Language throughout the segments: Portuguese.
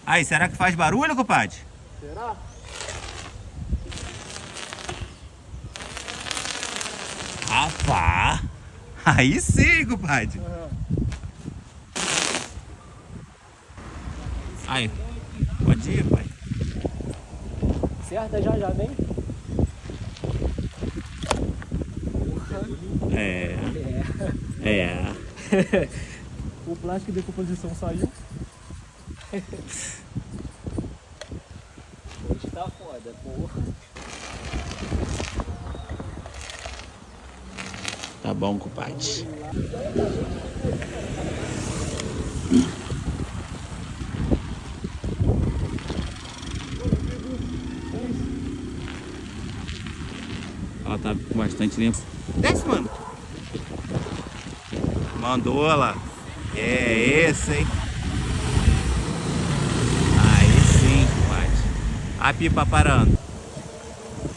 Aí, será que faz barulho, compadre? Será? Rapá! Aí sim, compadre! Aí, pode ir, pai. Certa já vem? É. É. O plástico de decomposição saiu. Hoje tá foda, porra. Tá bom, compadre. Ela tá com bastante limpo. Desce, mano. Mandou lá. É esse, hein? Aí sim, compadre. A pipa parando.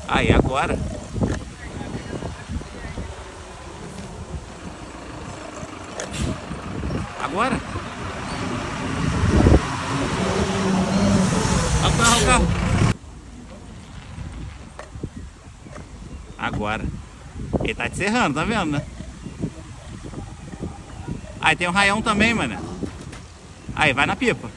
Aí, agora. Agora? Olha o carro, olha o carro. Agora. Ele tá te serrando, tá vendo, né? Aí tem um raião também, mano. Aí, vai na pipa.